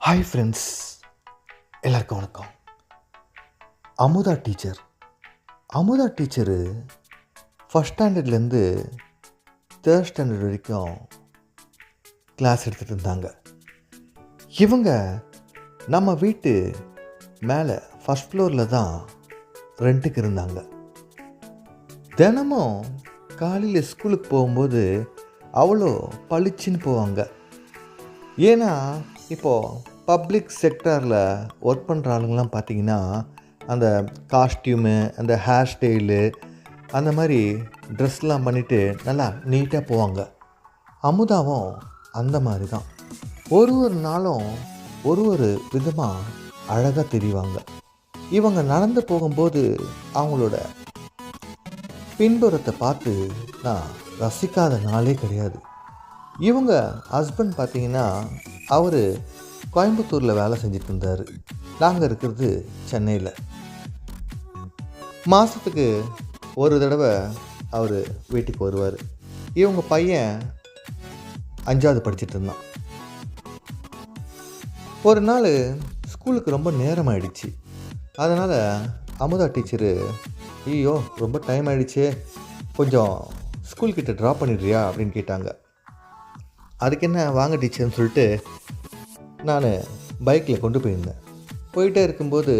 Hi friends, எல்லாருக்கும் வணக்கம். Amudha teacher first ஸ்டாண்டர்ட்லேருந்து தேர்ட் ஸ்டாண்டர்ட் வரைக்கும் கிளாஸ் எடுத்துகிட்டு இருந்தாங்க. இவங்க நம்ம வீட்டு மேலே ஃபஸ்ட் ஃப்ளோரில் தான் ரெண்ட்டுக்கு இருந்தாங்க. தினமும் காலையில் ஸ்கூலுக்கு போகும்போது அவ்வளோ பளிச்சுன்னு போவாங்க. ஏன்னா இப்போது பப்ளிக் செக்டாரில் ஒர்க் பண்ணுற ஆளுங்கள்லாம் பார்த்திங்கன்னா அந்த காஸ்டியூமு, அந்த ஹேர் ஸ்டைலு, அந்த மாதிரி ட்ரெஸ்லாம் பண்ணிவிட்டு நல்லா நீட்டாக போவாங்க. அமுதாவும் அந்த மாதிரி தான். ஒரு நாளும் ஒரு விதமாக அழகாக தெரிவாங்க. இவங்க நடந்து போகும்போது அவங்களோட பின்புறத்தை பார்த்து நான் ரசிக்காத நாளே கிடையாது. இவங்க ஹஸ்பண்ட் பார்த்திங்கன்னா அவர் கோயம்புத்தூரில் வேலை செஞ்சுட்டு இருந்தார். நாங்கள் இருக்கிறது சென்னையில். மாதத்துக்கு ஒரு தடவை அவர் வீட்டுக்கு வருவார். இவங்க பையன் 5வது படிச்சுட்டு இருந்தான். ஒரு நாள் ஸ்கூலுக்கு ரொம்ப நேரம் ஆயிடுச்சு. அதனால் அமுதா டீச்சரு, ஐயோ ரொம்ப டைம் ஆகிடுச்சு, கொஞ்சம் ஸ்கூல்கிட்ட ட்ராப் பண்ணிடுறியா அப்படின்னு கேட்டாங்க. அதுக்கு என்ன, வாங்க டீச்சர்னு சொல்லிட்டு நான் பைக்கில் கொண்டு போயிருந்தேன். போயிட்டே இருக்கும்போது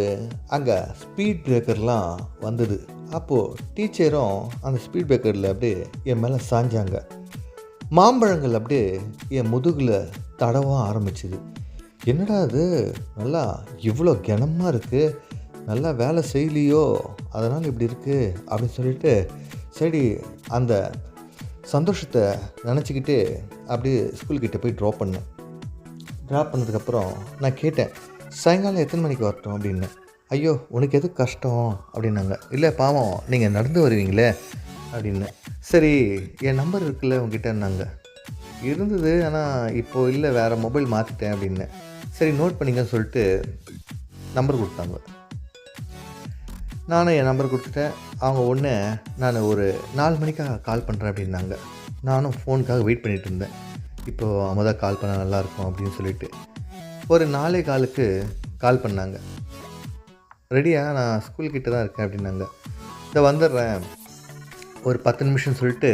அங்கே ஸ்பீட் பிரேக்கர்லாம் வந்தது. அப்போது டீச்சரும் அந்த ஸ்பீட் பிரேக்கரில் அப்படியே என் மேலே சாஞ்சாங்க. மாம்பழங்கள் அப்படியே என் முதுகில் தடவ ஆரம்பிச்சுது. என்னடா அது, நல்லா இவ்வளோ கனமாக இருக்குது, நல்லா வேலை செய்யலையோ அதனால் இப்படி இருக்குது அப்படின்னு சொல்லிட்டு, சரி அந்த சந்தோஷத்தை நினச்சிக்கிட்டு அப்படியே ஸ்கூல்கிட்ட போய் ட்ராப் பண்ணதுக்கப்புறம் நான் கேட்டேன், சாயங்காலம் எத்தனை மணிக்கு வரட்டும் அப்படின்னு. ஐயோ உனக்கு எது கஷ்டம் அப்படின்னாங்க. இல்லை பாவம் நீங்கள் நடந்து வருவீங்களே அப்படின்னு. சரி என் நம்பர் இருக்குல்ல உங்ககிட்டன்னாங்க. இருந்தது, ஆனால் இப்போது இல்லை, வேறு மொபைல் மாற்றிட்டேன் அப்படின்னு. சரி நோட் பண்ணிங்கன்னு சொல்லிட்டு நம்பர் கொடுத்தாங்க. நானும் என் நம்பர் கொடுத்துட்டேன். அவங்க ஒன்று நான் ஒரு 4 மணிக்காக கால் பண்ணுறேன் அப்படின்னாங்க. நானும் ஃபோனுக்காக வெயிட் பண்ணிகிட்டு இருந்தேன். இப்போது அமுதா கால் பண்ணால் நல்லாயிருக்கும் அப்படின்னு சொல்லிட்டு ஒரு 4:15க்கு கால் பண்ணாங்க. ரெடியா, நான் ஸ்கூல்கிட்ட தான் இருக்கேன் அப்படின்னாங்க. இதை வந்துடுறேன், ஒரு 10 நிமிஷம் சொல்லிட்டு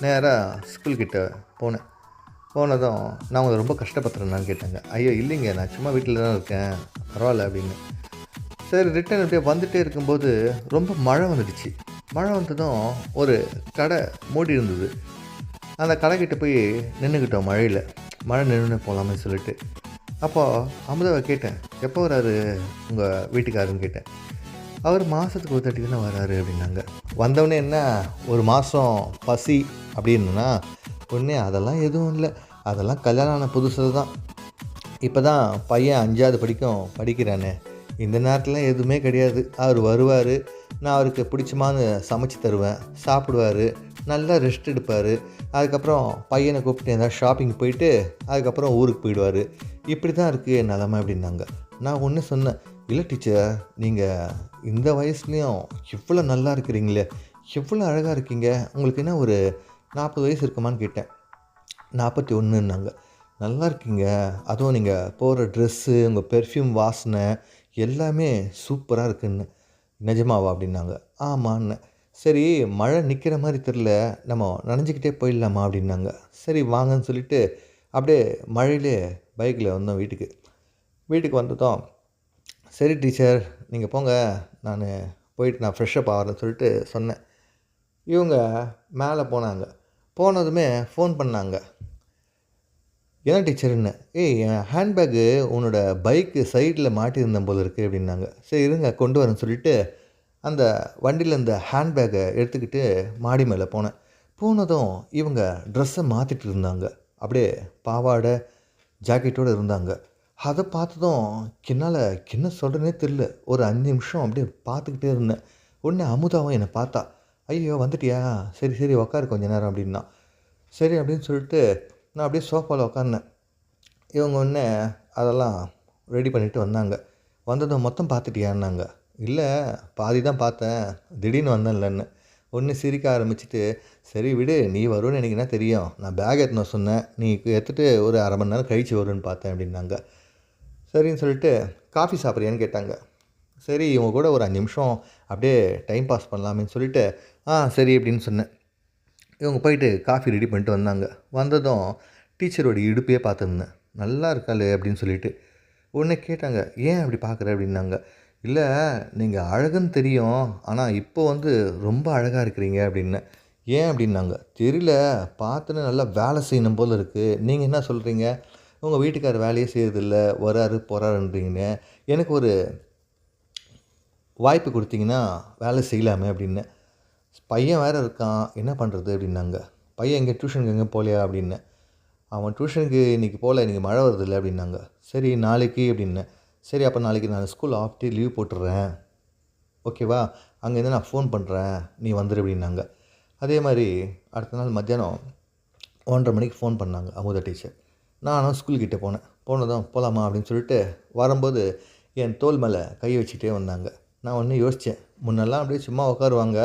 நேராக ஸ்கூல்கிட்ட போனேன். போனதும் நான் உங்களை ரொம்ப கஷ்டப்படுத்துகிறேன்னு கேட்டாங்க. ஐயோ இல்லைங்க, நான் சும்மா வீட்டில் தான் இருக்கேன், பரவாயில்ல அப்படின்னு. சரி ரிட்டன் அப்படியே வந்துகிட்டே இருக்கும்போது ரொம்ப மழை வந்துடுச்சு. மழை வந்ததும் ஒரு கடை மூடி இருந்தது. அந்த கடைக்கிட்ட போய் நின்றுக்கிட்டோம். மழை நின்று போகலாமே சொல்லிட்டு. அப்போது அமுதாவை கேட்டேன், எப்போ வராரு உங்கள் வீட்டுக்காருன்னு கேட்டேன். அவர் மாதத்துக்கு ஒரு தாட்டி தானே வராரு அப்படின்னாங்க. வந்தவொடனே என்ன ஒரு மாதம் பசி அப்படின்னா ஒன்றே, அதெல்லாம் எதுவும் இல்லை, அதெல்லாம் கல்யாணம் ஆன புதுசில் தான். இப்போ தான் பையன் 5வது படிக்கிறானே, இந்த நேரத்தில் எதுவுமே கிடையாது. அவர் வருவார், நான் அவருக்கு பிடிச்சமானு சமைச்சு தருவேன், சாப்பிடுவார், நல்லா ரெஸ்ட் எடுப்பார். அதுக்கப்புறம் பையனை கூப்பிட்டு ஏதாவது ஷாப்பிங் போயிட்டு அதுக்கப்புறம் ஊருக்கு போயிடுவார். இப்படி தான் இருக்குது என் நிலமை அப்படின்னாங்க. நான் ஒன்று சொன்னேன், இல்லை டீச்சர், நீங்கள் இந்த வயசுலேயும் இவ்வளோ நல்லா இருக்கிறீங்களே, எவ்வளோ அழகாக இருக்கீங்க, உங்களுக்கு என்ன ஒரு 40 வயசு இருக்குமான்னு கேட்டேன். 41ன்னாங்க. நல்லா இருக்கீங்க, அதுவும் நீங்கள் போகிற ட்ரெஸ்ஸு, உங்கள் பெர்ஃப்யூம் வாசனை எல்லாமே சூப்பராக இருக்குன்னு. நிஜமாவா அப்படின்னாங்க. ஆமான்னு. சரி மழை நிற்கிற மாதிரி தெரில, நம்ம நனைஞ்சிக்கிட்டே போயிடலாமா அப்படின்னாங்க. சரி வாங்கன்னு சொல்லிவிட்டு அப்படியே மழையிலே பைக்கில் வந்தோம் வீட்டுக்கு வந்ததும், சரி டீச்சர் நீங்கள் போங்க, நான் போயிட்டு நான் ஃப்ரெஷ்ஷப் ஆகிறேன்னு சொல்லிட்டு சொன்னேன். இவங்க மேலே போனதுமே ஃபோன் பண்ணாங்க. என்ன டீச்சருன்னு, என் ஹேண்ட்பேக்கு உன்னோட பைக்கு சைடில் மாட்டியிருந்தேன் போல் இருக்குது அப்படின்னாங்க. சரி இருங்க கொண்டு வரேன்னு சொல்லிவிட்டு அந்த வண்டியில் இந்த ஹேண்ட்பேக்கை எடுத்துக்கிட்டு மாடி மேலே போனதும் இவங்க ட்ரெஸ்ஸை மாற்றிட்டு இருந்தாங்க. அப்படியே பாவாடை ஜாக்கெட்டோடு இருந்தாங்க. அதை பார்த்ததும் என்னால் என்ன சொல்கிறேனே தெரில. ஒரு 5 நிமிஷம் அப்படியே பார்த்துக்கிட்டே இருந்தேன். உடனே அமுதாவும் என்னை பார்த்தா, ஐயோ வந்துட்டியா, சரி உக்காரு கொஞ்ச நேரம் அப்படின்னா. சரி அப்படின்னு சொல்லிட்டு நான் அப்படியே சோஃபாவில் உக்காந்தேன். இவங்க ஒன்று அதெல்லாம் ரெடி பண்ணிவிட்டு வந்தாங்க. வந்ததும் மொத்தம் பார்த்துட்டியான்னாங்க. இல்லை பாதி தான் பார்த்தேன், திடீர்னு வந்தேன்லன்னு. ஒன்று சிரிக்க ஆரம்பிச்சுட்டு, சரி விடு, நீ வரும்னு எனக்கு என்ன தெரியும், நான் பேக் எடுத்துன்னு சொன்னேன், நீ எடுத்துகிட்டு ஒரு 1/2 மணி நேரம் கழித்து வரும்னு பார்த்தேன் அப்படின்னாங்க. சரின்னு சொல்லிட்டு காஃபி சாப்பிட்றியான்னு கேட்டாங்க. சரி இவங்க கூட ஒரு 5 நிமிஷம் அப்படியே டைம் பாஸ் பண்ணலாமேன்னு சொல்லிட்டு, சரி அப்படின்னு சொன்னேன். இவங்க போயிட்டு காஃபி ரெடி பண்ணிட்டு வந்தாங்க. வந்ததும் டீச்சரோட இடுப்பையே பார்த்துருந்தேன். நல்லா இருக்காளே அப்படின்னு சொல்லிட்டு. உடனே கேட்டாங்க, "ஏன் அப்படி பார்க்குற?" அப்படின்னாங்க. "இல்ல நீங்க அழகுன்னு தெரியும். ஆனா இப்போ வந்து ரொம்ப அழகா இருக்கிறீங்க" அப்படின்னேன். "ஏன்?" அப்படின்னாங்க. "தெரியல பார்த்தோன்னே நல்லா வேலை செய்யணும் போல இருக்கு. நீங்க என்ன சொல்றீங்க? உங்க வீட்டுக்காரர் வேலையே செய்றதில்ல. வராரு போறாருன்றீங்க. எனக்கு ஒரு வாய்ப்பு குடுத்தீங்கன்னா வேலை செய்யலாமே" அப்படின்னேன். "பையன் வேற இருக்கான். என்ன பண்ணுறது?" அப்படின்னாங்க. "பையன் எங்கே டியூஷனுக்கு எங்கேயும் போகலையா?" அப்படின்னேன். "அவன் டியூஷனுக்கு இன்றைக்கி போகல. இன்றைக்கி மழை வருதுல்ல" அப்படின்னாங்க. "சரி நாளைக்கு" அப்படின்னேன். "சரி அப்போ நாளைக்கு நான் ஸ்கூல் ஆஃப் டே லீவ் போட்டுடுறேன். ஓகேவா? அங்கேருந்து நான் ஃபோன் பண்ணுறேன். நீ வந்துரு" அப்படின்னாங்க. அதே மாரி அடுத்த நாள் மத்தியானம் 1:30 மணிக்கு ஃபோன் பண்ணாங்க அமுதா டீச்சர். நானும் ஸ்கூல் கிட்ட போனேன். போனதும் "போலாமா?" அப்படின்னு சொல்லிட்டு வரும்போது என் தோள் மேலே கை வச்சுட்டே வந்தாங்க. நான் ஒண்ணு யோசித்தேன். முன்னெல்லாம் அப்படியே சும்மா உட்காருவாங்க.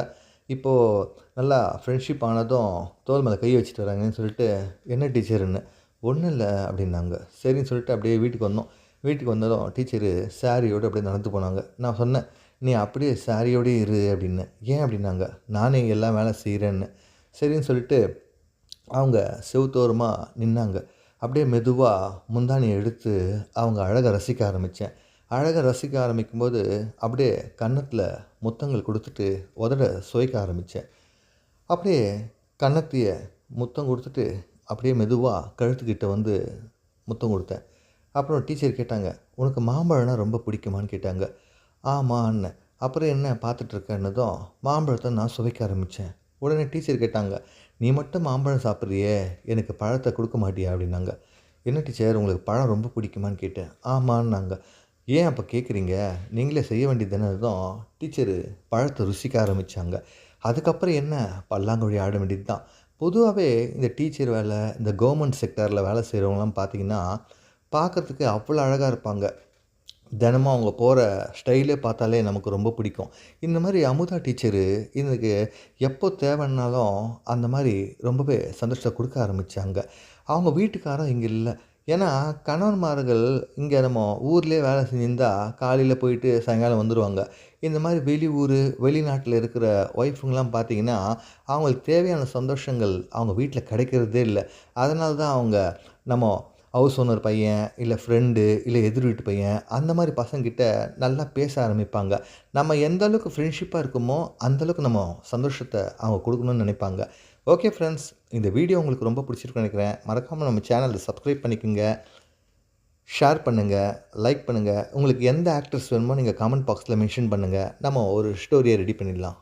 இப்போது நல்லா ஃப்ரெண்ட்ஷிப் ஆனதும் தோள் மேலே கை வச்சுட்டு வராங்கன்னு சொல்லிட்டு, "என்ன டீச்சர்ன்னு?" "ஒன்றும் இல்லை" அப்படின்னாங்க. சரின்னு சொல்லிட்டு அப்படியே வீட்டுக்கு வந்தோம். வீட்டுக்கு வந்ததும் டீச்சரு சாரியோடு அப்படியே நடந்து போனாங்க. நான் சொன்னேன், "நீ அப்படியே சாரியோடயே இரு" அப்படின்னேன். "ஏன்?" அப்படின்னாங்க. "நானே எல்லா வேலை செய்கிறேன்னு." சரின்னு சொல்லிட்டு அவங்க செவுத்தோரமா நின்னாங்க. அப்படியே மெதுவா முந்தானைய எடுத்து அவங்க அழக ரசிக்க ஆரம்பிச்சேன். அழக ரசிக்க ஆரம்பிக்கும்போது, அப்படியே கன்னத்துல முத்தங்கள் குடுத்துட்டு, உதட சுவைக்க ஆரம்பிச்சேன். அப்படியே கன்னத்திய முத்தம் குடுத்துட்டு, அப்படியே மெதுவா கழுத்துக்கிட்ட வந்து முத்தம் குடுத்தேன். அப்புறம் டீச்சர் கேட்டாங்க, "உனக்கு மாம்பழம்னா ரொம்ப பிடிக்குமான்னு?" கேட்டாங்க. ஆமான்னேன். "அப்புறம் என்ன பார்த்துட்டு இருக்கன்னதும், மாம்பழத்த நான் சுவைக்க ஆரம்பிச்சேன். உடனே டீச்சர் கேட்டாங்க, "நீ மட்டும் மாம்பழம் சாப்பிட்றியே, எனக்கு பழத்த குடுக்க மாட்டியா?" அப்படின்னாங்க. "என்ன டீச்சர் உங்களுக்கு பழம் ரொம்ப பிடிக்குமான்னு?" கேட்டேன். ஆமான்னாங்க. "ஏன் அப்ப கேட்குறீங்க? நீங்களே செய்ய வேண்டியது தானதும்" டீச்சரு பழத்த ருசிக்க ஆரம்பிச்சாங்க. அதுக்கப்புறம் என்ன பல்லாங்குழி ஆட வேண்டியது தான். பொதுவாவே இந்த டீச்சர் வேலை, இந்த கவர்மெண்ட் செக்டார்ல வேலை செய்கிறவங்கலாம் பார்த்தீங்கன்னா, பார்க்கறதுக்கு அவ்வளோ அழகா இருப்பாங்க. தினமும் அவங்க போகிற ஸ்டைலே பார்த்தாலே நமக்கு ரொம்ப பிடிக்கும். இந்த மாரி அமுதா டீச்சரு எனக்கு எப்போ தேவைன்னாலும் அந்த மாரி ரொம்பவே சந்தோஷத்த குடுக்க ஆரம்பிச்சாங்க. அவங்க வீட்டுக்காரரும் இங்க இல்ல. ஏன்னா கணவன்மார்கள் இங்க நம்ம ஊர்லயே வேலை செஞ்சிருந்தா காலையில போயிட்டு சாயங்காலம் வந்துருவாங்க. இந்த மாரி வெளியூரு, வெளிநாட்ல இருக்கிற ஒய்ஃபுங்கலாம் பார்த்தீங்கன்னா, அவங்களுக்கு தேவையான சந்தோஷங்கள் அவங்க வீட்ல கிடைக்கிறதே இல்ல. அதனால தான் அவங்க நம்ம ஹவுஸ் ஓனர் பையன், இல்ல ஃப்ரெண்டு, இல்ல எதிர் வீட்டு பையன், அந்த மாரி பசங்ககிட்ட நல்லா பேச ஆரம்பிப்பாங்க. நம்ம எந்த அளவுக்கு ஃப்ரெண்ட்ஷிப்பா இருக்கோமோ, அந்த அளவுக்கு நம்ம சந்தோஷத்த அவங்க குடுக்கணும்னு நெனைப்பாங்க. ஓகே ஃப்ரெண்ட்ஸ், இந்த வீடியோ உங்களுக்கு ரொம்ப பிடிச்சிருக்கும்னு நெனைக்கிறேன். மறக்காம நம்ம சேனல சப்ஸ்கிரைப் பண்ணிக்கங்க, ஷேர் பண்ணுங்க, லைக் பண்ணுங்க. உங்களுக்கு எந்த ஆக்டர்ஸ் வேணுமோ நீங்க கமெண்ட் பாக்ஸ்ல மென்ஷன் பண்ணுங்க. நம்ம ஒரு ஸ்டோரிய ரெடி பண்ணிடலாம்.